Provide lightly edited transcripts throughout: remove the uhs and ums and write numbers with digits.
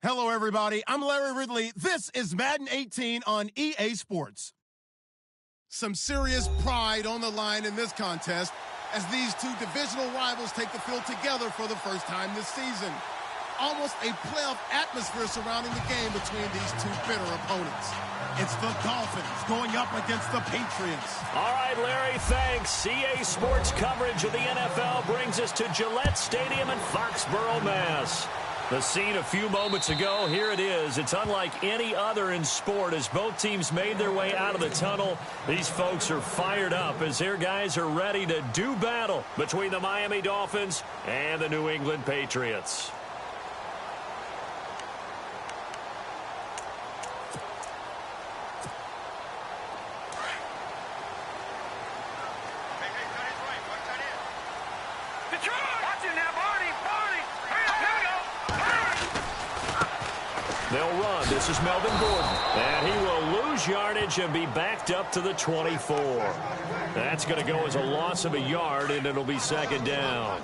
Hello, everybody. I'm Larry Ridley. This is Madden 18 on EA Sports. Some serious pride on the line in this contest as these two divisional rivals take the field together for the first time this season. Almost a playoff atmosphere surrounding the game between these two bitter opponents. It's the Dolphins going up against the Patriots. All right, Larry, thanks. EA Sports coverage of the NFL brings us to Gillette Stadium in Foxborough, Mass. The scene a few moments ago, here it is. It's unlike any other in sport as both teams made their way out of the tunnel. These folks are fired up as their guys are ready to do battle between the Miami Dolphins and the New England Patriots. They'll run. This is Melvin Gordon. And he will lose yardage and be backed up to the 24. That's going to go as a loss of a yard, and it'll be second down.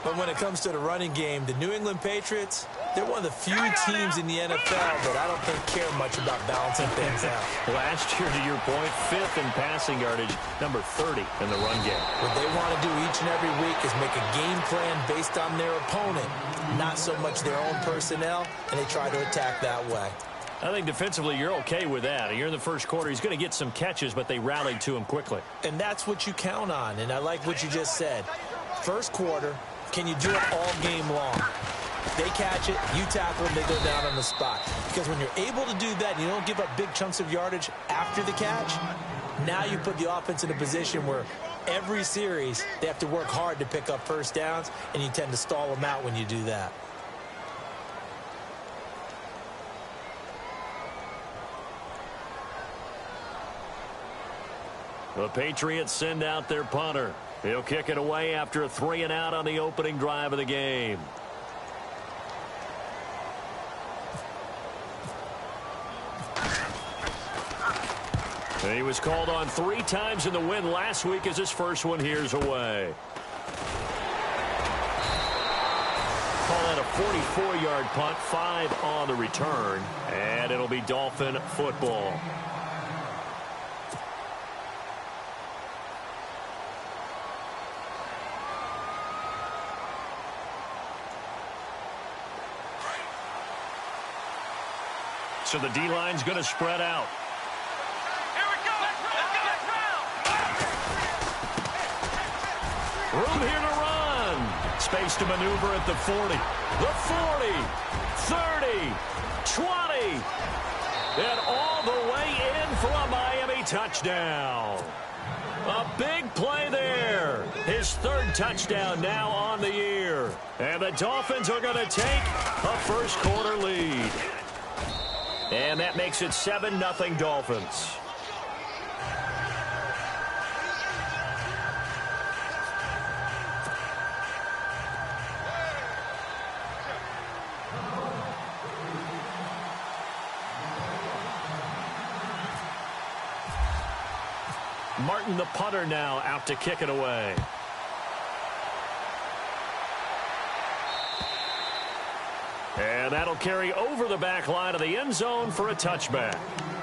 But when it comes to the running game, the New England Patriots, they're one of the few teams in the NFL that I don't think care much about balancing things out. Last year, to your point, 5th in passing yardage, number 30 in the run game. What they want to do each and every week is make a game plan based on their opponent, not so much their own personnel, and they try to attack that way. I think defensively you're okay with that. You're in the first quarter. He's going to get some catches, but they rallied to him quickly. And that's what you count on, and I like what you just said. First quarter, can you do it all game long? They catch it, you tackle them, they go down on the spot. Because when you're able to do that and you don't give up big chunks of yardage after the catch, now you put the offense in a position where every series they have to work hard to pick up first downs, and you tend to stall them out when you do that. The Patriots send out their punter. He'll kick it away after a 3-and-out on the opening drive of the game. He was called on 3 times in the win last week as his first one here's away. Call that a 44-yard punt, 5 on the return, and it'll be Dolphin football. So the D-line's going to spread out. Here we go. Let's go. Room here to run. Space to maneuver at the 40. The 40. 30. 20. And all the way in for a Miami touchdown. A big play there. His 3rd touchdown now on the year. And the Dolphins are going to take a first quarter lead. And that makes it 7-0 Dolphins. Martin, the punter, now out to kick it away. And that'll carry over the back line of the end zone for a touchback.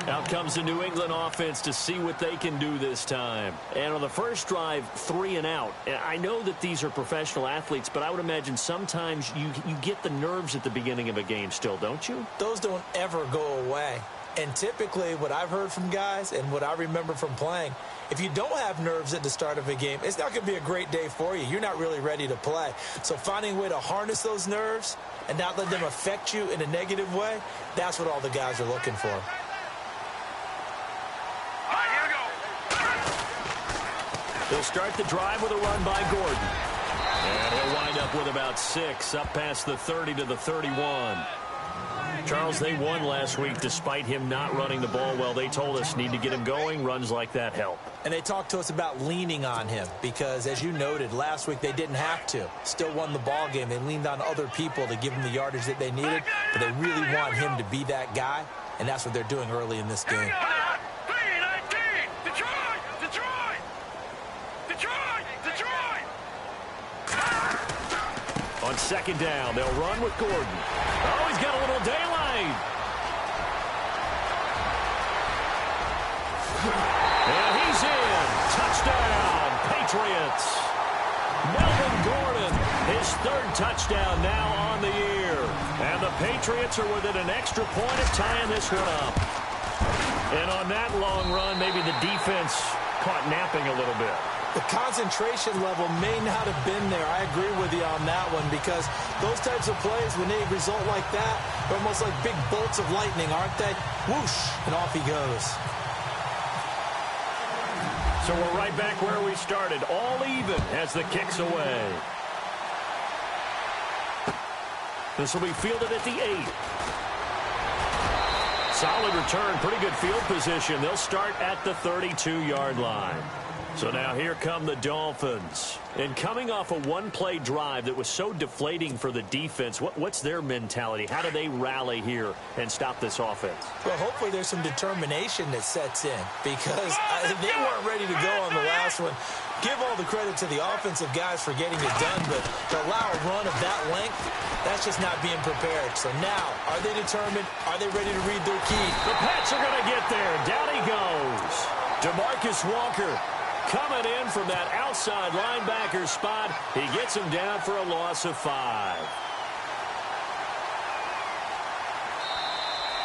Out comes the New England offense to see what they can do this time. And on the first drive, 3-and-out. I know that these are professional athletes, but I would imagine sometimes you get the nerves at the beginning of a game still, don't you? Those don't ever go away. And typically what I've heard from guys and what I remember from playing, if you don't have nerves at the start of a game, it's not going to be a great day for you. You're not really ready to play. So finding a way to harness those nerves and not let them affect you in a negative way, that's what all the guys are looking for. All right, here we go. They'll start the drive with a run by Gordon. And he'll wind up with about 6, up past the 30 to the 31. Charles, they won last week despite him not running the ball well. They told us need to get him going. Runs like that help. And they talked to us about leaning on him because, as you noted, last week they didn't have to. Still won the ball game. They leaned on other people to give them the yardage that they needed, but they really want him to be that guy, and that's what they're doing early in this game. On 2nd down, they'll run with Gordon. Oh, he's got a little daylight. And he's in. Touchdown, Patriots. Melvin Gordon, his 3rd touchdown now on the year. And the Patriots are within an extra point of tying this one up. And on that long run, maybe the defense caught napping a little bit. The concentration level may not have been there. I agree with you on that one because those types of plays, when they result like that, they're almost like big bolts of lightning, aren't they? Whoosh, and off he goes. So we're right back where we started, all even as the kick's away. This will be fielded at the 8. Solid return, pretty good field position. They'll start at the 32-yard line. So now here come the Dolphins. And coming off a one-play drive that was so deflating for the defense, what's their mentality? How do they rally here and stop this offense? Well, hopefully there's some determination that sets in because they weren't ready to go on the last last one. Give all the credit to the offensive guys for getting it done, but to allow a run of that length, that's just not being prepared. So now, are they determined? Are they ready to read their key? The Pats are going to get there. Down he goes. DeMarcus Walker coming in from that outside linebacker spot. He gets him down for a loss of 5.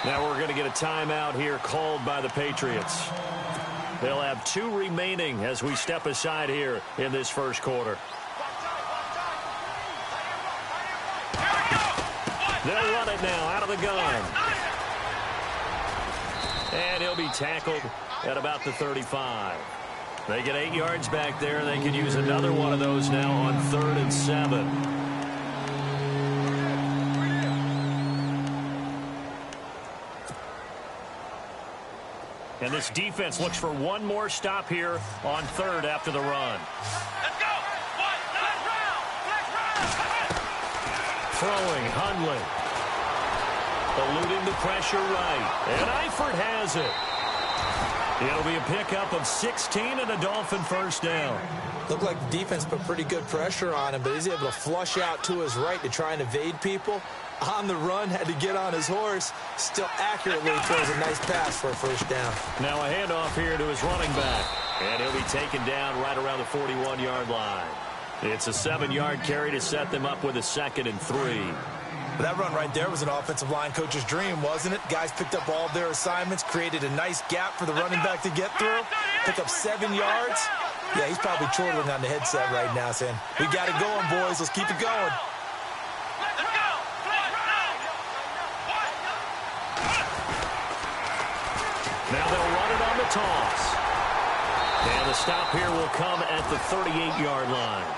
Now we're going to get a timeout here called by the Patriots. They'll have 2 remaining as we step aside here in this first quarter. They'll run it now out of the gun. And he'll be tackled at about the 35. They get 8 yards back there. They can use another one of those now on 3rd and 7. And this defense looks for one more stop here on 3rd after the run. Let's go. Last round. Throwing, Hundley. Eluding the pressure right. And Eifert has it. It'll be a pickup of 16 and a Dolphin first down. Looked like the defense put pretty good pressure on him, but he's able to flush out to his right to try and evade people. On the run, had to get on his horse. Still accurately throws a nice pass for a first down. Now a handoff here to his running back. And he'll be taken down right around the 41-yard line. It's a 7-yard carry to set them up with a 2nd and 3. That run right there was an offensive line coach's dream, wasn't it? Guys picked up all of their assignments, created a nice gap for the running back to get through, pick up 7 yards. Yeah, he's probably chortling on the headset right now saying, we got it going, boys. Let's keep it going. Now they'll run it on the toss. And the stop here will come at the 38-yard line.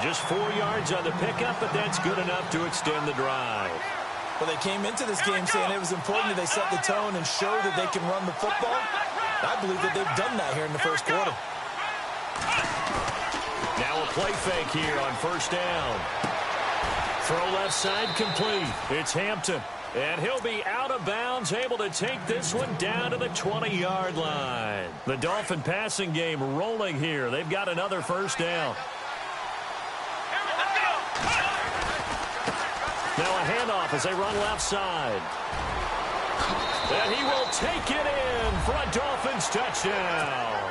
Just 4 yards on the pickup, but that's good enough to extend the drive. Well, they came into this game saying it was important that they set the tone and show that they can run the football. I believe that they've done that here in the first quarter. Now a play fake here on first down. Throw left side complete. It's Hampton. And he'll be out of bounds, able to take this one down to the 20-yard line. The Dolphin passing game rolling here. They've got another first down. Now a handoff as they run left side. And he will take it in for a Dolphins touchdown.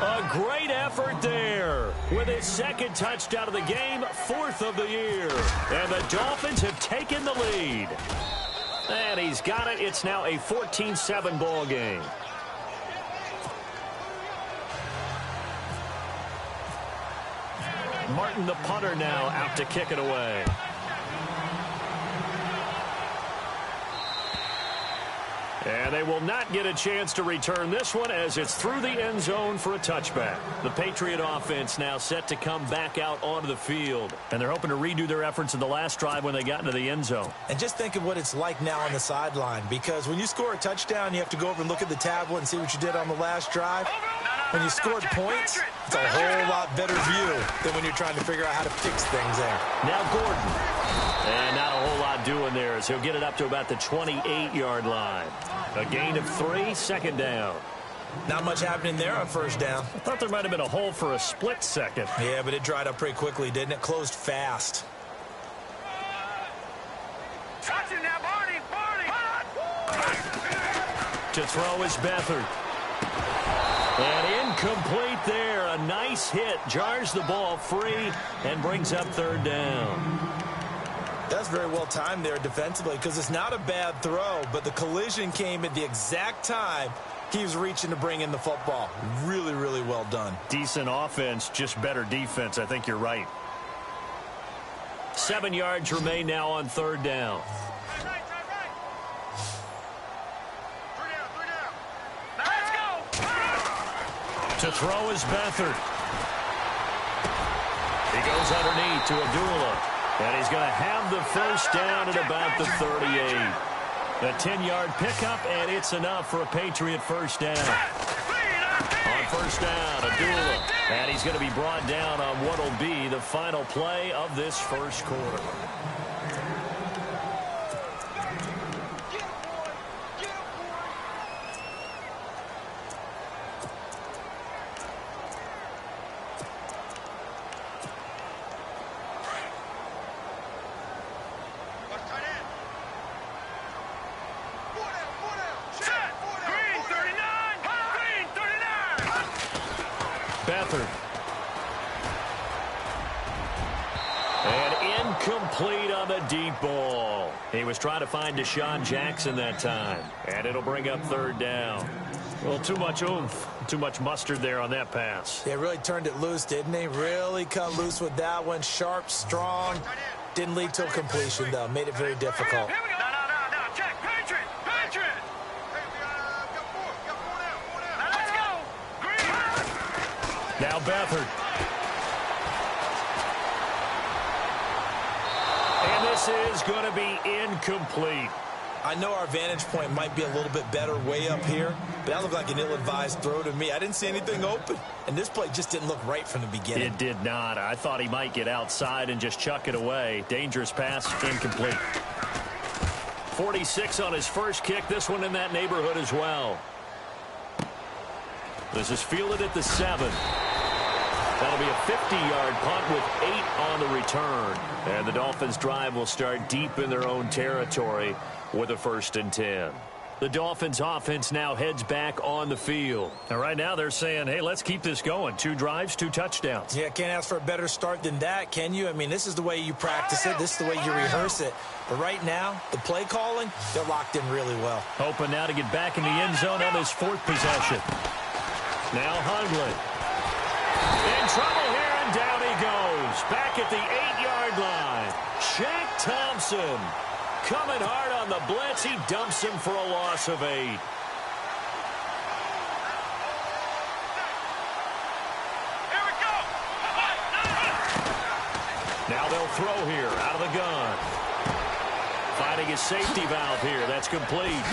A great effort there with his 2nd touchdown of the game, 4th of the year. And the Dolphins have taken the lead. And he's got it. It's now a 14-7 ball game. Martin, the punter, now out to kick it away. And they will not get a chance to return this one as it's through the end zone for a touchback. The Patriot offense now set to come back out onto the field. And they're hoping to redo their efforts in the last drive when they got into the end zone. And just think of what it's like now on the sideline, because when you score a touchdown, you have to go over and look at the tablet and see what you did on the last drive. When you scored points, it's a whole lot better view than when you're trying to figure out how to fix things there. Now Gordon. And not a whole lot doing there as he'll get it up to about the 28-yard line. A gain of 3, 2nd down. Not much happening there on first down. I thought there might have been a hole for a split second. Yeah, but it dried up pretty quickly, didn't it? Closed fast. Touch it now, Barney. To throw is Beathard. And incomplete there. A nice hit. Jars the ball free and brings up 3rd down. That's very well timed there defensively, because it's not a bad throw, but the collision came at the exact time he was reaching to bring in the football. Really, really well done. Decent offense, just better defense. I think you're right. 7 yards remain now on 3rd down. Let's go. To throw is Beathard. He goes underneath to Abdullah. And he's going to have the first down at about the 38. A 10-yard pickup, and it's enough for a Patriot first down. On first down, Abdullah. And he's going to be brought down on what will be the final play of this first quarter. Beathard. And incomplete on the deep ball. He was trying to find Deshaun Jackson that time. And it'll bring up third down. Well, too much oomph, too much mustard there on that pass. They really turned it loose, didn't they? Really cut loose with that one. Sharp, strong. Didn't lead to a completion, though. Made it very difficult. Here we go. No. Check. Patriot. Now let's go. Green. Now Beathard. And this is going to be incomplete. I know our vantage point might be a little bit better way up here, but that looked like an ill-advised throw to me. I didn't see anything open, and this play just didn't look right from the beginning. It did not. I thought he might get outside and just chuck it away. Dangerous pass, incomplete. 46 on his first kick. This one in that neighborhood as well. This is fielded at the 7. That'll be a 50-yard punt with 8 on the return. And the Dolphins' drive will start deep in their own territory with a 1st and 10. The Dolphins' offense now heads back on the field. And right now they're saying, hey, let's keep this going. 2 drives, 2 touchdowns. Yeah, can't ask for a better start than that, can you? I mean, this is the way you practice it. This is the way you rehearse it. But right now, the play calling, they're locked in really well. Hoping now to get back in the end zone on his 4th possession. Now Hundley. In trouble here, and down he goes. Back at the 8-yard line. Shaq Thompson coming hard on the blitz. He dumps him for a loss of 8. Here we go. Now they'll throw here out of the gun. Finding his safety valve here. That's complete.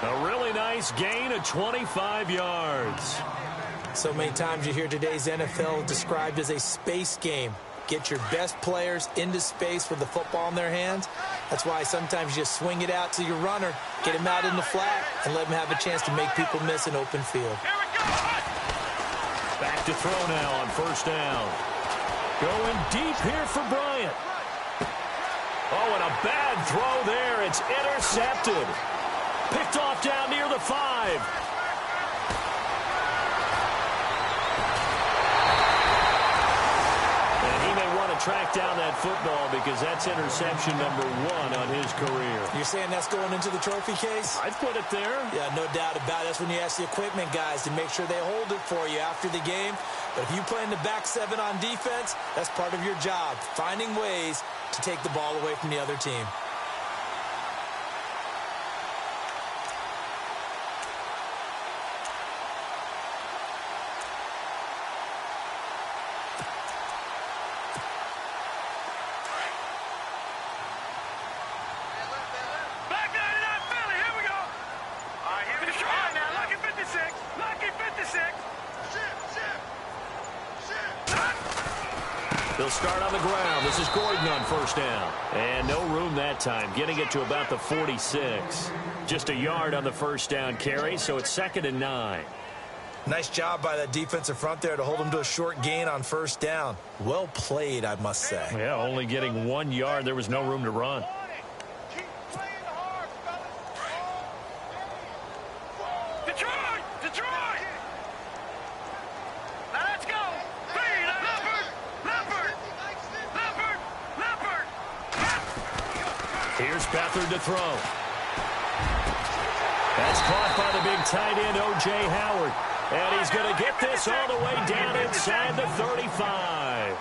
A really nice gain of 25 yards. So many times you hear today's NFL described as a space game. Get your best players into space with the football in their hands. That's why sometimes you just swing it out to your runner, get him out in the flat, and let him have a chance to make people miss an open field. Back to throw now on 1st down. Going deep here for Bryant. Oh, and a bad throw there. It's intercepted. Picked off down near the 5. Track down that football because that's interception number 1 on his career. You're saying that's going into the trophy case? I'd put it there. Yeah, no doubt about it. That's when you ask the equipment guys to make sure they hold it for you after the game. But if you play in the back 7 on defense, that's part of your job, finding ways to take the ball away from the other team. They'll start on the ground. This is Gordon on 1st down. And no room that time, getting it to about the 46. Just a yard on the 1st down carry, so it's 2nd and 9. Nice job by that defensive front there to hold him to a short gain on 1st down. Well played, I must say. Yeah, only getting 1 yard. There was no room to run. Detroit! Now let's go! Leopard! Here's Beathard to throw. That's caught by the big tight end, O.J. Howard. And he's going to get this all the way down inside the 35.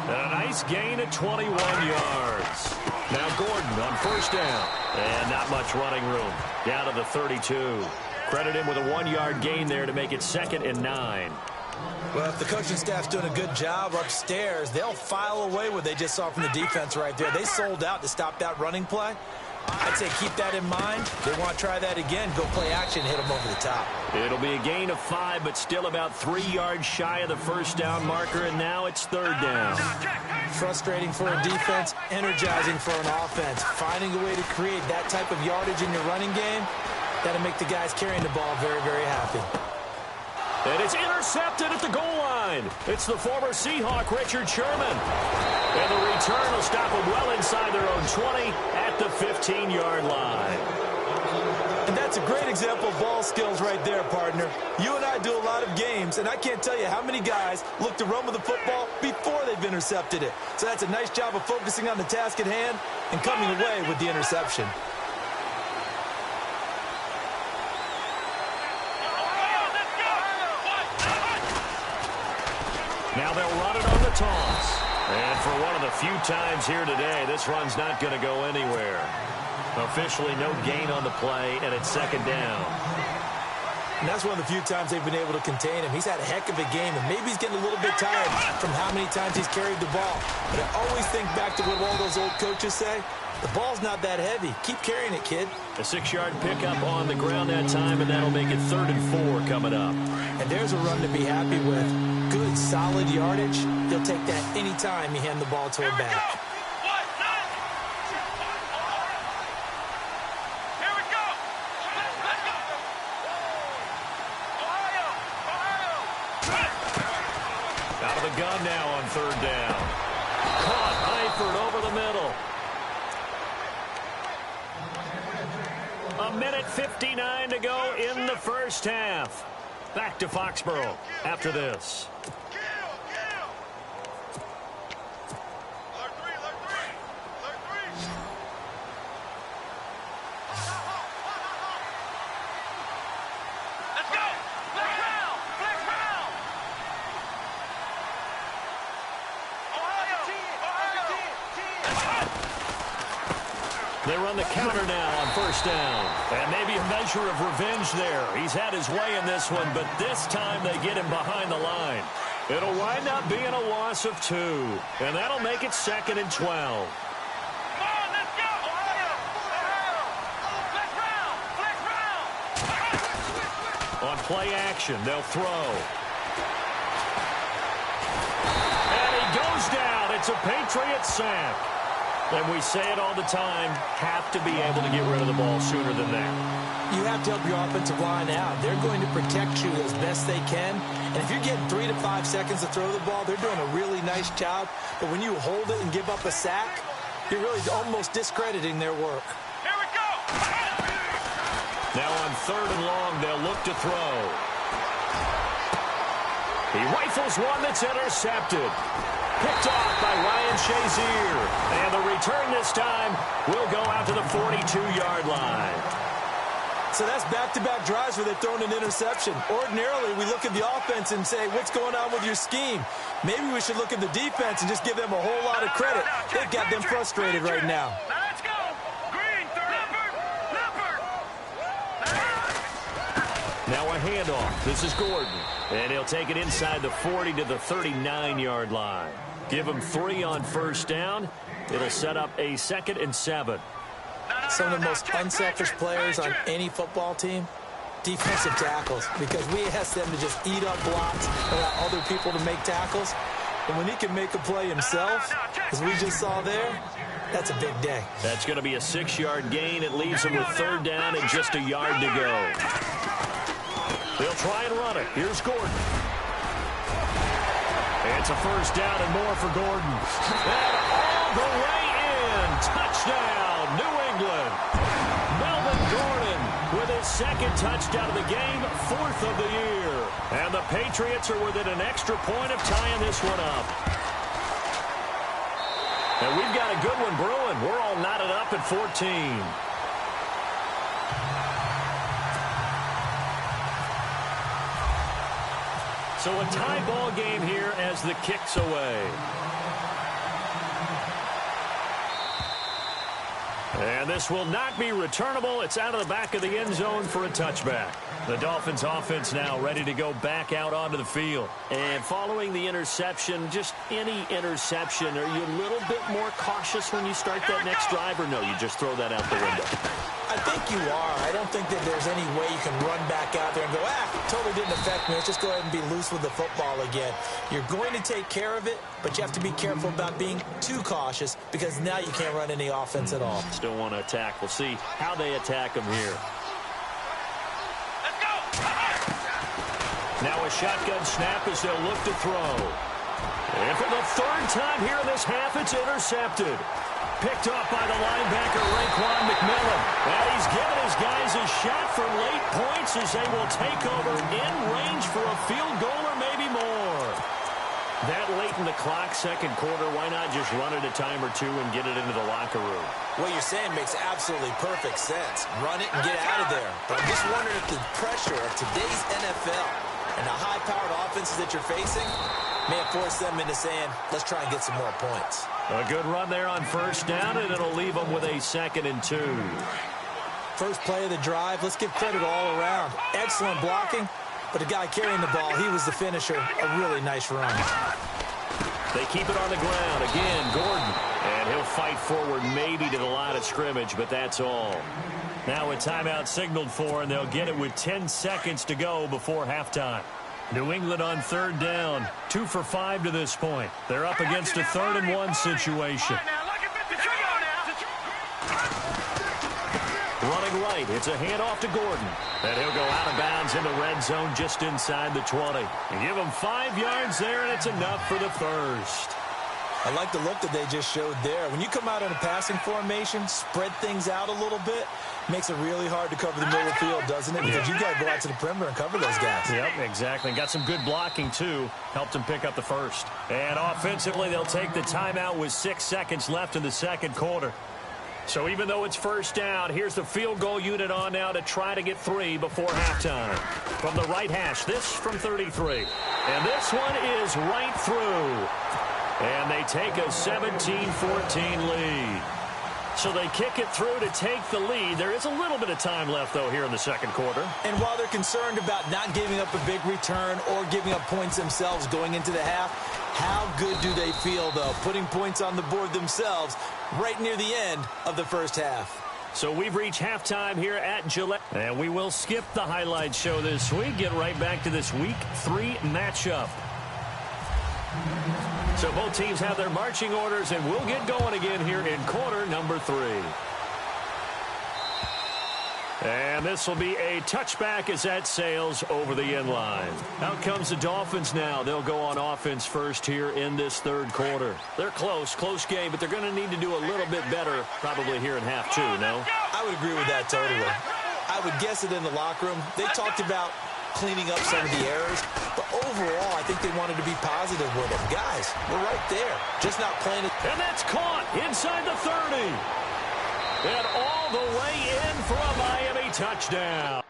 And a nice gain of 21 yards. Now Gordon on 1st down. And not much running room. Down to the 32. Credit him with a 1-yard gain there to make it 2nd and 9. Well, if the coaching staff's doing a good job upstairs, they'll file away what they just saw from the defense right there. They sold out to stop that running play. I'd say keep that in mind. They want to try that again. Go play action, hit them over the top. It'll be a gain of 5, but still about 3 yards shy of the 1st down marker, and now it's 3rd down. Frustrating for a defense, energizing for an offense. Finding a way to create that type of yardage in your running game, that'll make the guys carrying the ball very, very happy. And it's intercepted at the goal line. It's the former Seahawk, Richard Sherman. And the return will stop them well inside their own 20 at the 15-yard line. And that's That's a great example of ball skills right there, partner. You and I do a lot of games, and I can't tell you how many guys look to run with the football before they've intercepted it. So that's a nice job of focusing on the task at hand and coming away with the interception. Now they'll run it on the toss. And for one of the few times here today, this run's not going to go anywhere. Officially no gain on the play, and it's second down. And that's one of the few times they've been able to contain him. He's had a heck of a game, and maybe he's getting a little bit tired from how many times he's carried the ball. But I always think back to what all those old coaches say. The ball's not that heavy. Keep carrying it, kid. A 6-yard pickup on the ground that time, and that'll make it 3rd and 4 coming up. And there's a run to be happy with. Good, solid yardage. He'll take that any time you hand the ball to him back. Out of the gun now on 3rd down. Caught Eifert over the middle. 1:59 to go in the first half. Back to Foxborough after this. They run the counter now on 1st down. And maybe a measure of revenge there. He's had his way in this one, but this time they get him behind the line. It'll wind up being a loss of 2. And that'll make it 2nd and 12. Come on, let's go! Ohio! Flex round! On play action, they'll throw. And he goes down. It's a Patriot sack. And we say it all the time, have to be able to get rid of the ball sooner than that. You have to help your offensive line out. They're going to protect you as best they can. And if you're getting 3 to 5 seconds to throw the ball, they're doing a really nice job. But when you hold it and give up a sack, you're really almost discrediting their work. Here we go! Now on 3rd and long, they'll look to throw. He rifles one that's intercepted. Picked off by Ryan Shazier. And the return this time will go out to the 42-yard line. So that's back-to-back drives where they've thrown an interception. Ordinarily, we look at the offense and say, what's going on with your scheme? Maybe we should look at the defense and just give them a whole lot of credit. They've got them frustrated right now. Now let's go! Green, Leopard! Now a handoff. This is Gordon. And he'll take it inside the 40 to the 39-yard line. Give him 3 on 1st down. It'll set up a 2nd and 7. Some of the most unselfish players on any football team, defensive tackles, because we ask them to just eat up blocks and allow other people to make tackles. And when he can make a play himself, as we just saw there, that's a big day. That's going to be a 6-yard gain. It leaves him with 3rd down and just a yard to go. They'll try and run it. Here's Gordon. It's a 1st down and more for Gordon. And all the way in. Touchdown, New England. Melvin Gordon with his 2nd touchdown of the game, 4th of the year. And the Patriots are within an extra point of tying this one up. And we've got a good one brewing. We're all knotted up at 14. So a tie ball game here as the kick's away. And this will not be returnable. It's out of the back of the end zone for a touchback. The Dolphins offense now ready to go back out onto the field. And following the interception, just any interception, are you a little bit more cautious when you start that next drive, or no, you just throw that out the window? I think you are. I don't think that there's any way you can run back out there and go, totally didn't affect me. Let's just go ahead and be loose with the football again. You're going to take care of it, but you have to be careful about being too cautious because now you can't run any offense at all. Still want to attack. We'll see how they attack them here. Let's go! Now a shotgun snap as they'll look to throw. And for the 3rd time here in this half, it's intercepted. Picked off by the linebacker, Raekwon McMillan. And he's given his guys a shot for late points as they will take over in range for a field goal or maybe more. That late in the clock, second quarter, why not just run it a time or two and get it into the locker room? What you're saying makes absolutely perfect sense. Run it and get out of there. But I'm just wondering if the pressure of today's NFL and the high-powered offenses that you're facing may have forced them into saying, let's try and get some more points. A good run there on first down, and it'll leave them with a 2nd and 2. First play of the drive, let's give credit all around. Excellent blocking, but the guy carrying the ball, he was the finisher. A really nice run. They keep it on the ground. Again, Gordon. And he'll fight forward maybe to the line of scrimmage, but that's all. Now a timeout signaled for, and they'll get it with 10 seconds to go before halftime. New England on third down. 2 for 5 to this point. They're up against a 3rd and 1 situation. Running right, it's a handoff to Gordon. And he'll go out of bounds in the red zone just inside the 20. You give him 5 yards there, and it's enough for the first. I like the look that they just showed there. When you come out in a passing formation, spread things out a little bit, makes it really hard to cover the middle of the field, doesn't it? Because you got to go out to the perimeter and cover those guys. Yep, exactly. Got some good blocking, too. Helped him pick up the first. And offensively, they'll take the timeout with 6 seconds left in the second quarter. So even though it's first down, here's the field goal unit on now to try to get 3 before halftime. From the right hash, this from 33. And this one is right through. And they take a 17-14 lead. So they kick it through to take the lead. There is a little bit of time left, though, here in the second quarter. And while they're concerned about not giving up a big return or giving up points themselves going into the half, how good do they feel, though, putting points on the board themselves right near the end of the first half? So we've reached halftime here at Gillette. And we will skip the highlight show this week. Get right back to this Week 3 matchup. So both teams have their marching orders, and we'll get going again here in quarter number 3. And this will be a touchback as that sails over the end line. Out comes the Dolphins now. They'll go on offense first here in this third quarter. They're close game, but they're going to need to do a little bit better probably here in half 2, no? I would agree with that totally. I would guess it in the locker room. They talked about cleaning up some of the errors, but overall, I think they wanted to be positive with them. Guys, we're right there, just not playing it. And that's caught inside the 30. And all the way in for a Miami touchdown.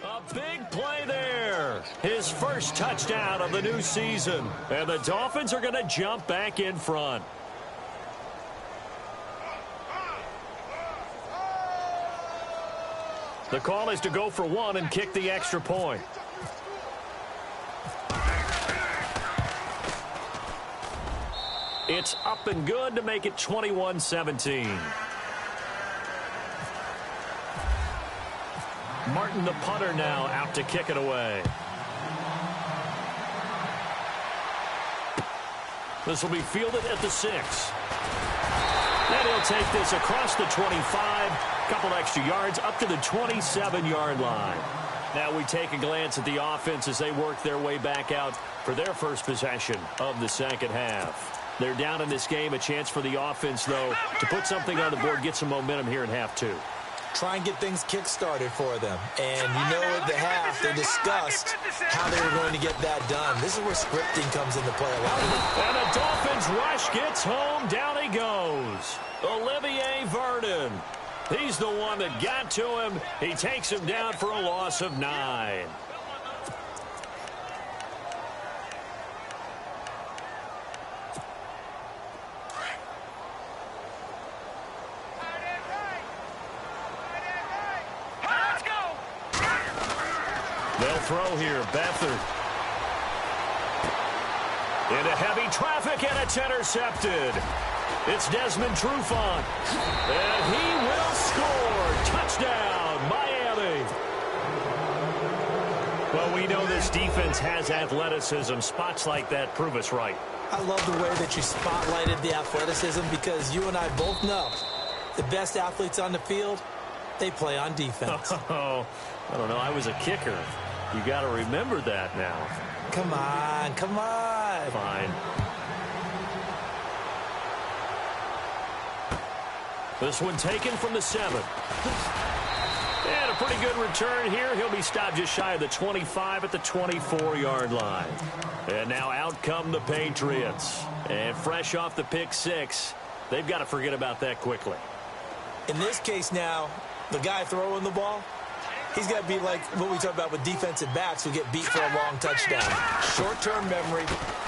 A big play there. His first touchdown of the new season. And the Dolphins are going to jump back in front. The call is to go for 1 and kick the extra point. It's up and good to make it 21-17. Martin, the punter, now out to kick it away. This will be fielded at the 6. And he'll take this across the 25. Couple extra yards up to the 27-yard line. Now we take a glance at the offense as they work their way back out for their first possession of the second half. They're down in this game. A chance for the offense, though, to put something on the board, get some momentum here in half 2. Try and get things kick-started for them. And you know at the half, they discussed how they were going to get that done. This is where scripting comes into play a lot. And the Dolphins rush gets home. Down he goes. Olivier Vernon. He's the one that got to him. He takes him down for a loss of 9. They'll throw here. Beathard. Into heavy traffic, and it's intercepted. It's Desmond Trufant. And he will score. Touchdown, Miami. Well, we know this defense has athleticism. Spots like that prove us right. I love the way that you spotlighted the athleticism because you and I both know the best athletes on the field, they play on defense. Oh, I don't know. I was a kicker. You got to remember that now. Come on, come on. Fine. This one taken from the 7. And a pretty good return here. He'll be stopped just shy of the 25 at the 24-yard line. And now out come the Patriots. And fresh off the pick 6, they've got to forget about that quickly. In this case now, the guy throwing the ball, he's got to be like what we talk about with defensive backs who get beat for a long touchdown. Short-term memory,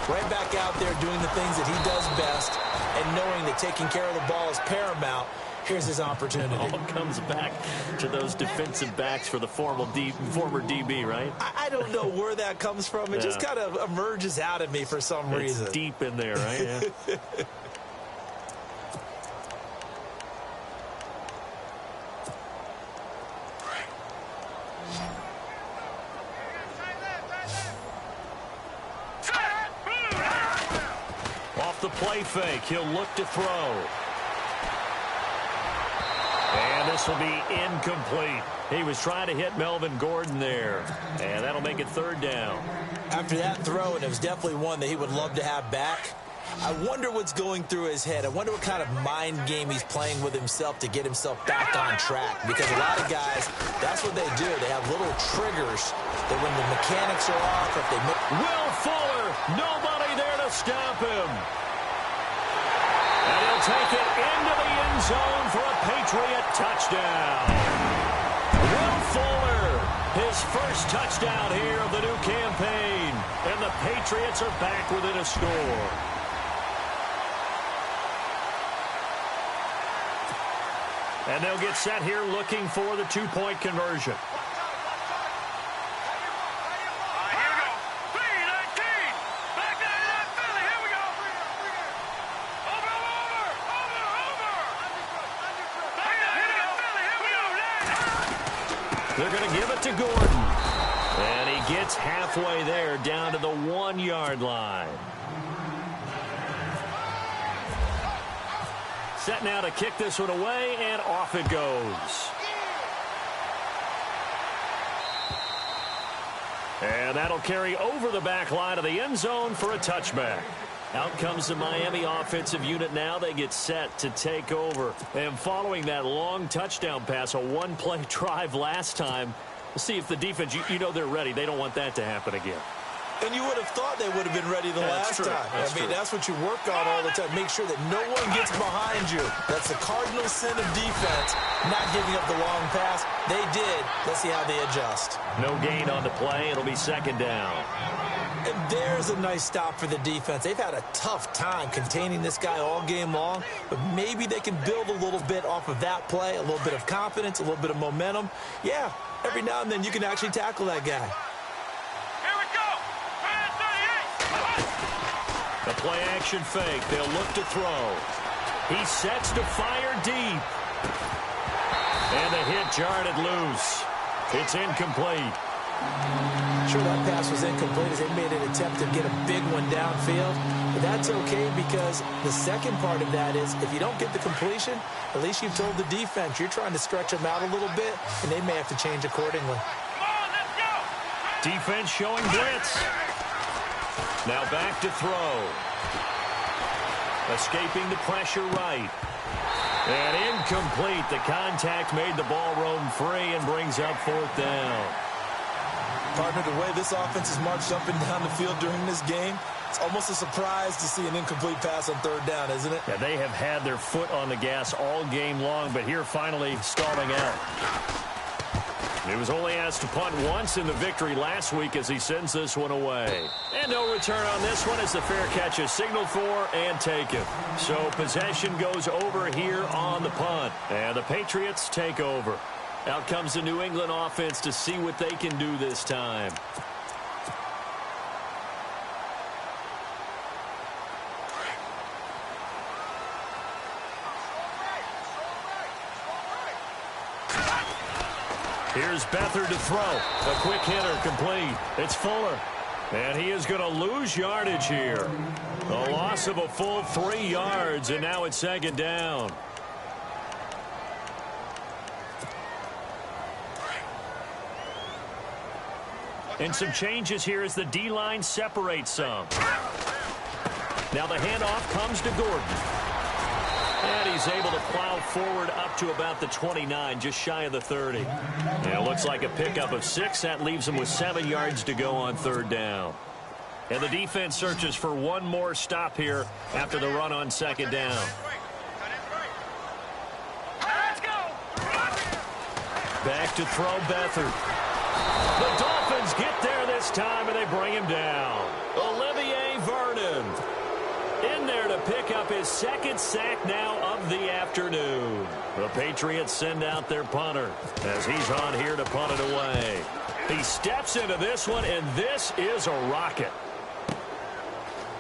right back out there doing the things that he does best, and knowing that taking care of the ball is paramount. Here's his opportunity. All comes back to those defensive backs for the former DB, right? I don't know where that comes from. It just kind of emerges out of me for some reason. It's deep in there, right? Yeah. Off the play fake, he'll look to throw. And this will be incomplete. He was trying to hit Melvin Gordon there. And that'll make it 3rd down. After that throw, and it was definitely one that he would love to have back, I wonder what's going through his head. I wonder what kind of mind game he's playing with himself to get himself back on track. Because a lot of guys, that's what they do. They have little triggers that when the mechanics are off, or if they Will Fuller, nobody there to stop him. And he'll take it into the end zone for a Patriot touchdown. Will Fuller, his first touchdown here of the new campaign. And the Patriots are back within a score. And they'll get set here looking for the 2-point conversion. They're going to give it to Gordon. And he gets halfway there, down to the 1-yard line. Set now to kick this one away, and off it goes. And that'll carry over the back line of the end zone for a touchback. Out comes the Miami offensive unit now. They get set to take over. And following that long touchdown pass, a one-play drive last time, we'll see if the defense, you know they're ready. They don't want that to happen again. And you would have thought they would have been ready the last time. That's what you work on all the time. Make sure that no one gets behind you. That's the cardinal sin of defense, not giving up the long pass. They did. Let's see how they adjust. No gain on the play. It'll be 2nd down. And there's a nice stop for the defense. They've had a tough time containing this guy all game long, but maybe they can build a little bit off of that play, a little bit of confidence, a little bit of momentum. Yeah, every now and then you can actually tackle that guy. The play-action fake. They'll look to throw. He sets to fire deep. And the hit jarred it loose. It's incomplete. Sure, that pass was incomplete as they made an attempt to get a big one downfield. But that's okay because the second part of that is if you don't get the completion, at least you've told the defense you're trying to stretch them out a little bit, and they may have to change accordingly. Defense showing blitz. Now back to throw. Escaping the pressure right. And incomplete. The contact made the ball roam free and brings up 4th down. Partner, the way this offense has marched up and down the field during this game, it's almost a surprise to see an incomplete pass on 3rd down, isn't it? Yeah, they have had their foot on the gas all game long, but here finally stalling out. He was only asked to punt once in the victory last week as he sends this one away. And no return on this one as the fair catch is signaled for and taken. So possession goes over here on the punt. And the Patriots take over. Out comes the New England offense to see what they can do this time. Here's Beathard to throw. A quick hitter complete. It's Fuller. And he is going to lose yardage here. A loss of a full 3 yards, and now it's 2nd down. And some changes here as the D-line separates some. Now the handoff comes to Gordon. And he's able to plow forward up to about the 29, just shy of the 30. And it looks like a pickup of 6. That leaves him with 7 yards to go on third down. And the defense searches for one more stop here after the run on second down. Back to throw Beathard. The Dolphins get there this time, and they bring him down. Olivier Vernon in there to pick up his second sack now of the afternoon. The Patriots send out their punter as he's on here to punt it away. He steps into this one, and this is a rocket.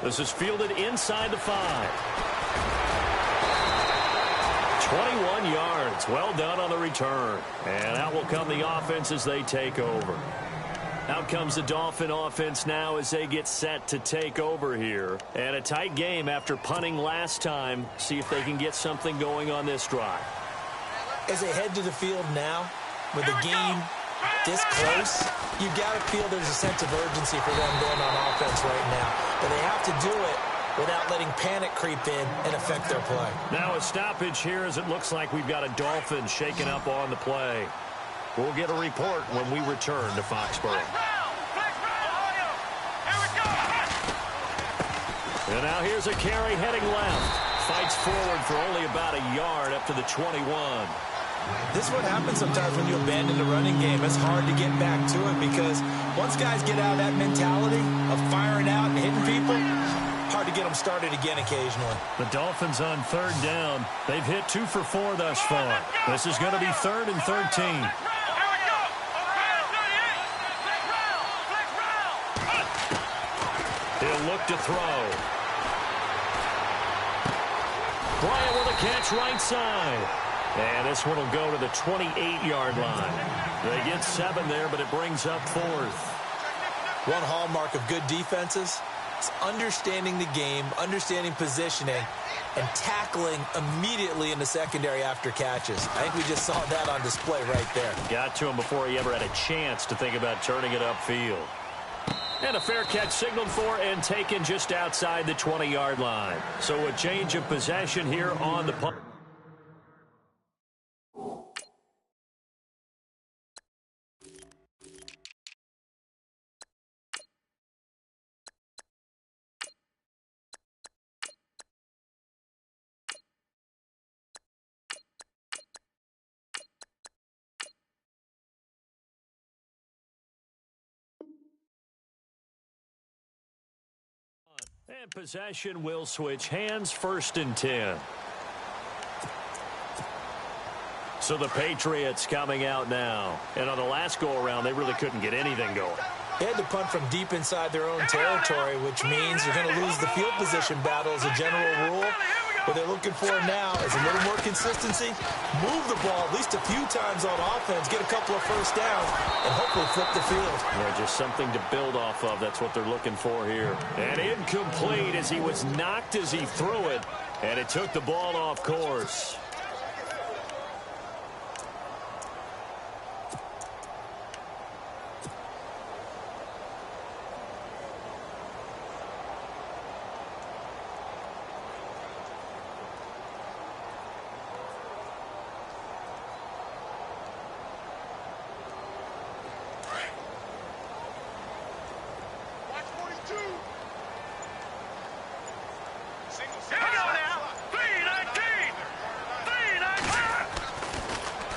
This is fielded inside the 5. 21 yards. Well done on the return. And out will come the offense as they take over. Out comes the Dolphin offense now as they get set to take over here. And a tight game after punting last time. See if they can get something going on this drive. As they head to the field now, with the game this close, you got to feel there's a sense of urgency for them going on offense right now. But they have to do it without letting panic creep in and affect their play. Now a stoppage here as it looks like we've got a Dolphin shaken up on the play. We'll get a report when we return to Foxborough. And now here's a carry heading left. Fights forward for only about a yard up to the 21. This is what happens sometimes when you abandon the running game. It's hard to get back to it because once guys get out of that mentality of firing out and hitting people, hard to get them started again occasionally. The Dolphins on third down. They've hit 2 for 4 thus far. This is going to be 3rd and 13. He'll look to throw. Bryant with a catch right side. And this one will go to the 28-yard line. They get 7 there, but it brings up 4th. One hallmark of good defenses is understanding the game, understanding positioning, and tackling immediately in the secondary after catches. I think we just saw that on display right there. Got to him before he ever had a chance to think about turning it upfield. And a fair catch signaled for and taken just outside the 20-yard line. So a change of possession here on the punt. And possession will switch hands, 1st and 10. So the Patriots coming out now. And on the last go-around, they really couldn't get anything going. They had to punt from deep inside their own territory, which means you're going to lose the field position battle as a general rule. What they're looking for now is a little more consistency, move the ball at least a few times on offense, get a couple of first downs, and hopefully flip the field. Yeah, just something to build off of. That's what they're looking for here. And incomplete as he was knocked as he threw it, and it took the ball off course.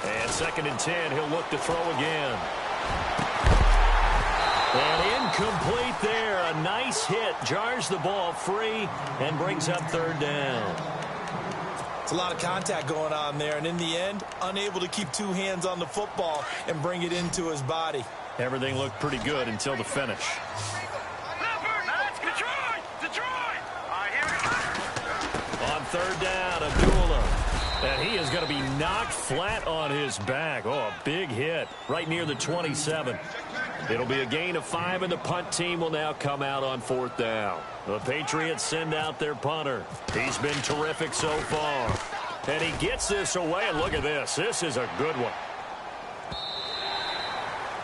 And 2nd and 10, he'll look to throw again. And incomplete there. A nice hit. Jars the ball free and brings up 3rd down. It's a lot of contact going on there, and in the end, unable to keep 2 hands on the football and bring it into his body. Everything looked pretty good until the finish. On 3rd down, Abdullah. And he is going to be knocked flat on his back. Oh, a big hit right near the 27. It'll be a gain of 5, and the punt team will now come out on 4th down. The Patriots send out their punter. He's been terrific so far. And he gets this away, and look at this. This is a good one.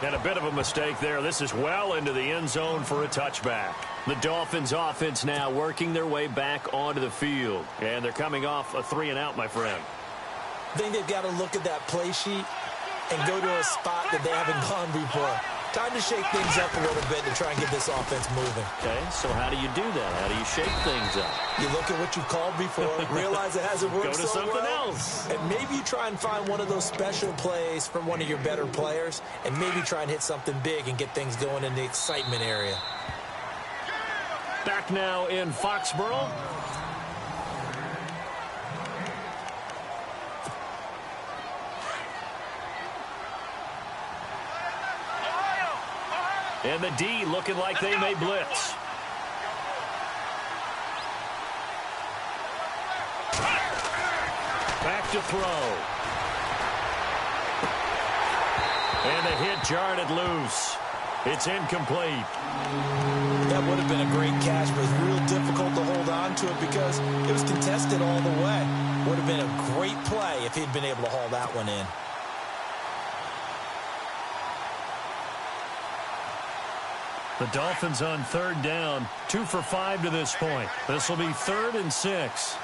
And a bit of a mistake there. This is well into the end zone for a touchback. The Dolphins offense now working their way back onto the field. And they're coming off a 3-and-out, my friend. I think they've got to look at that play sheet and go to a spot that they haven't gone before. Time to shake things up a little bit to try and get this offense moving. Okay, so how do you do that? How do you shake things up? You look at what you've called before, realize it hasn't worked Go to so something well, else. and maybe you try and find one of those special plays from one of your better players, and maybe try and hit something big and get things going in the excitement area. Back now in Foxborough. And the D looking like they may blitz. Back to throw. And the hit jarred it loose. It's incomplete. That would have been a great catch, but it's real difficult to hold on to it because it was contested all the way. Would have been a great play if he'd been able to haul that one in. The Dolphins on 3rd down, 2 for 5 to this point. This will be 3rd and 6.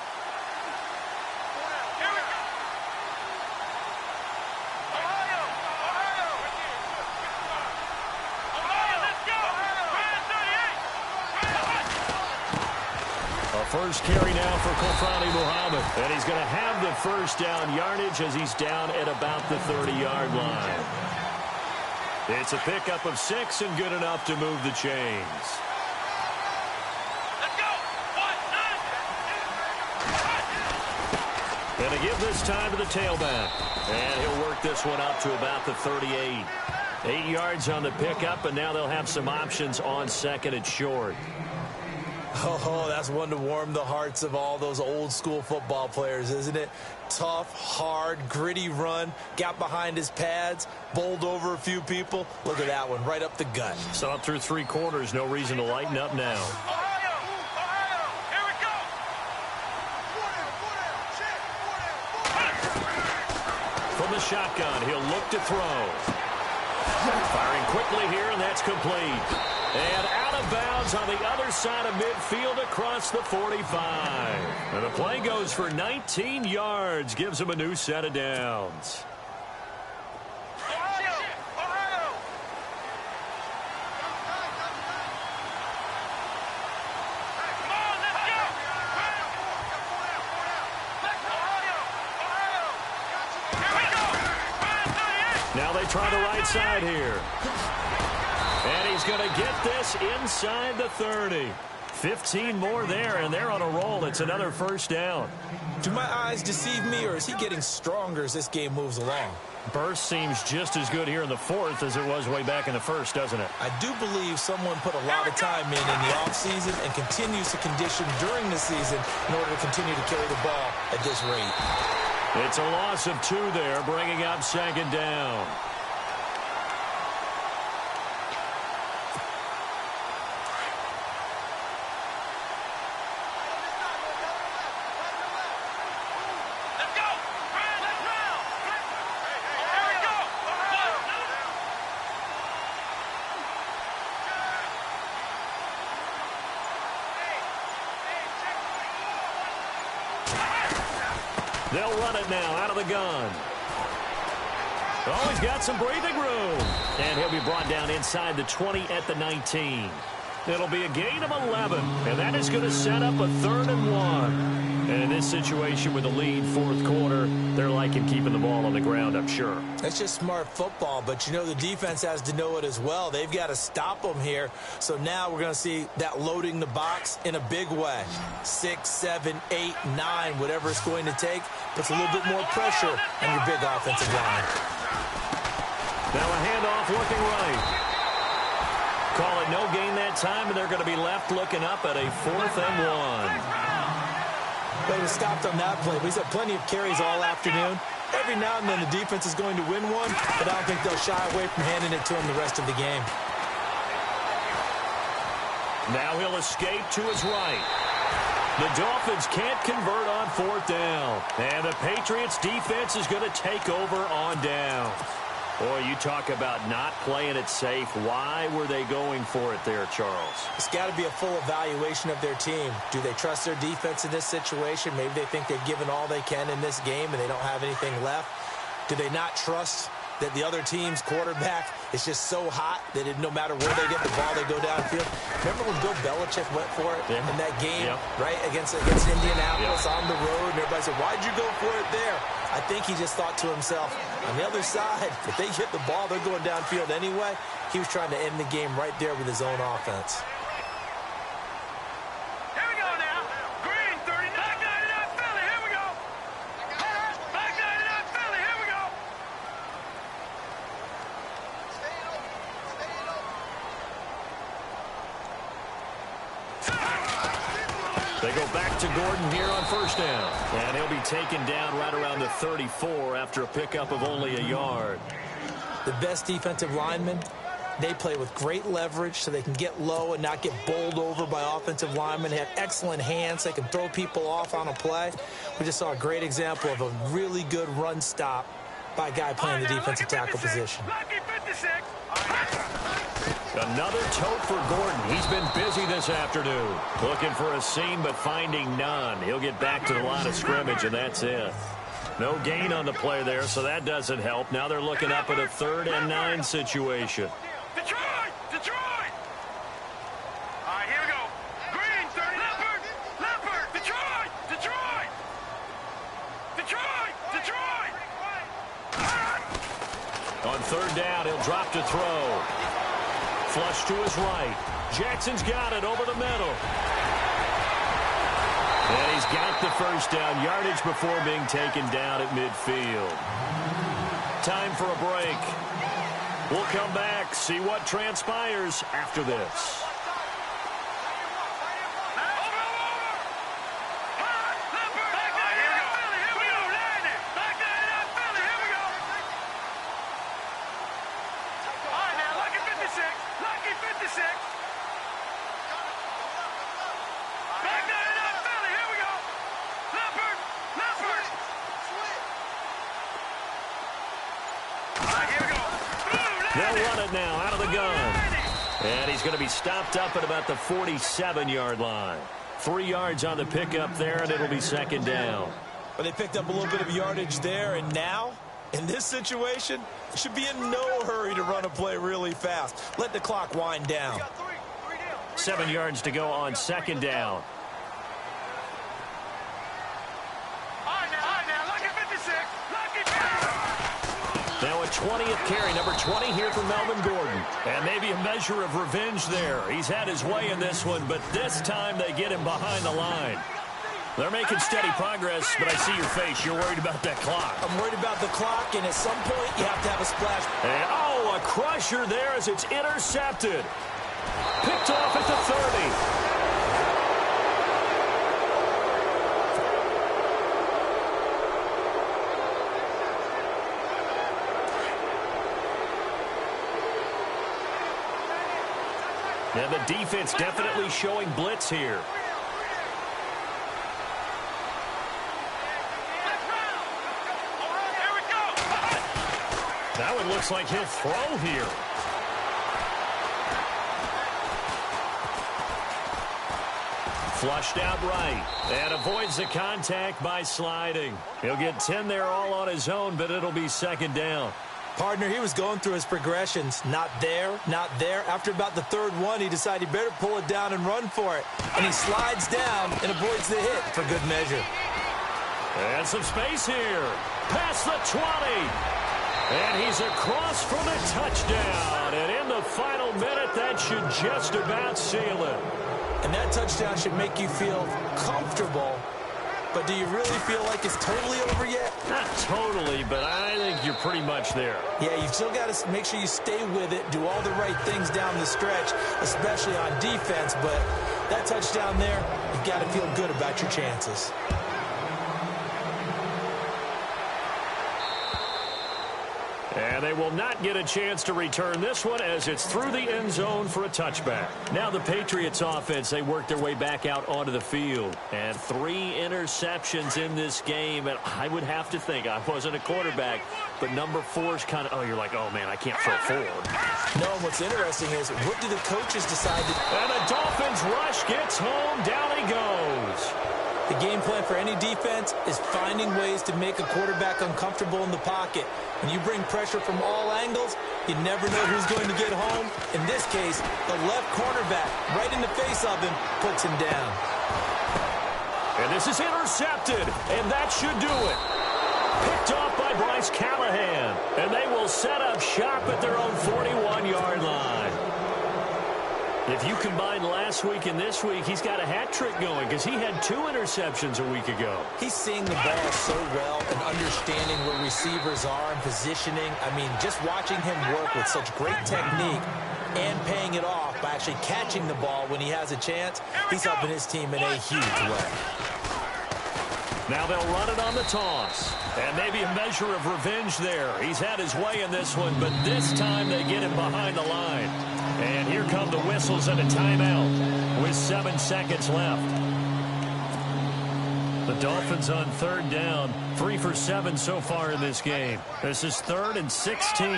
A first carry now for Kofrani Muhammad. And he's going to have the first down yardage as he's down at about the 30-yard line. It's a pickup of 6 and good enough to move the chains. Let's go. And they give this time to the tailback. And he'll work this one up to about the 38. 8 yards on the pickup, and now they'll have some options on 2nd and short. Oh, that's one to warm the hearts of all those old school football players, isn't it? Tough, hard, gritty run, got behind his pads, bowled over a few people. Look at that one, right up the gut. So up through 3 quarters, no reason to lighten up now. Ohio, here we go. From the shotgun, he'll look to throw. Firing quickly here, and that's complete. And out of bounds on the other side of midfield across the 45. And the play goes for 19 yards, gives him a new set of downs. Ohio. Come on, let's go. Ohio. Here we go. Now they try the right side here. And he's going to get this inside the 30. 15 more there, and they're on a roll. It's another first down. Do my eyes deceive me, or is he getting stronger as this game moves along? Burst seems just as good here in the 4th as it was way back in the 1st, doesn't it? I do believe someone put a lot of time in the offseason and continues to condition during the season in order to continue to carry the ball at this rate. It's a loss of 2 there, bringing up 2nd down. Let's go. Let's round. Here we go. They'll run it now out of the gun. Oh, he's got some breathing room. And he'll be brought down inside the 20 at the 19. It'll be a gain of 11. And that is going to set up a 3rd and 1. And in this situation with the lead 4th quarter, they're liking keeping the ball on the ground, I'm sure. That's just smart football, but you know the defense has to know it as well. They've got to stop them here. So now we're going to see that loading the box in a big way. 6, 7, 8, 9, whatever it's going to take, puts a little bit more pressure on your big offensive line. Now a handoff looking right. Call it no gain that time, and they're going to be left looking up at a 4th and 1. They was stopped on that play, but he's had plenty of carries all afternoon. Every now and then the defense is going to win one, but I don't think they'll shy away from handing it to him the rest of the game. Now he'll escape to his right. The Dolphins can't convert on 4th down. And the Patriots defense is going to take over on down. Boy, you talk about not playing it safe. Why were they going for it there, Charles? It's got to be a full evaluation of their team. Do they trust their defense in this situation? Maybe they think they've given all they can in this game and they don't have anything left. Do they not trust that the other team's quarterback is just so hot that no matter where they get the ball, they go downfield? Remember when Bill Belichick went for it in that game, right, against Indianapolis on the road, and everybody said, why'd you go for it there? I think he just thought to himself, on the other side, if they hit the ball, they're going downfield anyway. He was trying to end the game right there with his own offense. Here we go now. Green, 39. Back 99 Philly. Here we go. Back 99 Philly. Here we go. They go back to Gordon here on first down. And he'll be taken down right around the 34 after a pickup of only a yard. The best defensive linemen, they play with great leverage so they can get low and not get bowled over by offensive linemen. They have excellent hands. They can throw people off on a play. We just saw a great example of a really good run stop by a guy playing the defensive tackle position. Lucky 56. Another tote for Gordon. He's been busy this afternoon. Looking for a seam, but finding none. He'll get back to the line of scrimmage, and that's it. No gain on the play there, so that doesn't help. Now they're looking up at a 3rd and 9 situation. Detroit! Detroit! All right, here we go. Green, 30. Leopard! Leopard! Detroit! Detroit! Detroit! Detroit! On 3rd down, he'll drop to throw. Flush to his right. Jackson's got it over the middle. And he's got the first down, yardage before being taken down at midfield. Time for a break. We'll come back, see what transpires after this. They'll run it now out of the gun. And he's going to be stopped up at about the 47-yard line. 3 yards on the pickup there, and it'll be 2nd down. But they picked up a little bit of yardage there, and now, in this situation, should be in no hurry to run a play really fast. Let the clock wind down. 7 yards to go on 2nd down. Now a 20th carry, number 20 here for Melvin Gordon. And maybe a measure of revenge there. He's had his way in this one, but this time they get him behind the line. They're making steady progress, but I see your face. You're worried about that clock. I'm worried about the clock, and at some point you have to have a splash. And, oh, a crusher there as it's intercepted. Picked off at the 30. And the defense definitely showing blitz here. That one looks like he'll throw here. Flushed out right and avoids the contact by sliding. He'll get 10 there all on his own, but it'll be 2nd down. Partner, he was going through his progressions. Not there, not there. After about the 3rd one, he decided he better pull it down and run for it. And he slides down and avoids the hit for good measure. And some space here. Past the 20. And he's across for the touchdown. And in the final minute, that should just about seal it. And that touchdown should make you feel comfortable. But do you really feel like it's totally over yet? Not totally, but I think you're pretty much there. Yeah, you've still got to make sure you stay with it, do all the right things down the stretch, especially on defense. But that touchdown there, you've got to feel good about your chances. And And they will not get a chance to return this one as it's through the end zone for a touchback. Now the Patriots offense, they work their way back out onto the field. And 3 interceptions in this game. And I would have to think, I wasn't a quarterback, but number 4 is kind of, oh, you're like, oh, man, I can't throw forward. No, what's interesting is, what do the coaches decide to do? And the Dolphins rush gets home. Down he goes. The game plan for any defense is finding ways to make a quarterback uncomfortable in the pocket. When you bring pressure from all angles, you never know who's going to get home. In this case, the left cornerback, right in the face of him, puts him down. And this is intercepted, and that should do it. Picked off by Bryce Callahan, and they will set up shop at their own 41-yard line. If you combine last week and this week, he's got a hat trick going because he had 2 interceptions a week ago. He's seeing the ball so well and understanding where receivers are and positioning. I mean, just watching him work with such great technique and paying it off by actually catching the ball when he has a chance, he's helping his team in a huge way. Now they'll run it on the toss. And maybe a measure of revenge there. He's had his way in this one, but this time they get him behind the line. And here come the whistles and a timeout with 7 seconds left. The Dolphins on 3rd down, 3 for 7 so far in this game. This is 3rd and 16.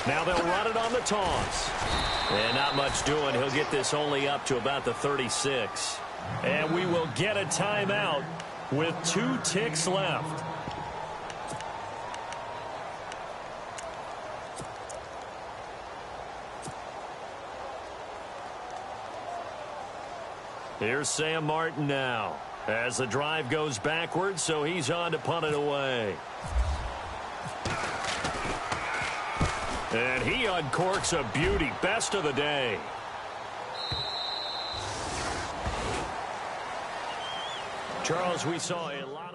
Now they'll run it on the toss. And not much doing. He'll get this only up to about the 36. And we will get a timeout with 2 ticks left. Here's Sam Martin now as the drive goes backwards, so he's on to punt it away. And he uncorks a beauty. Best of the day. Charles, we saw a lot.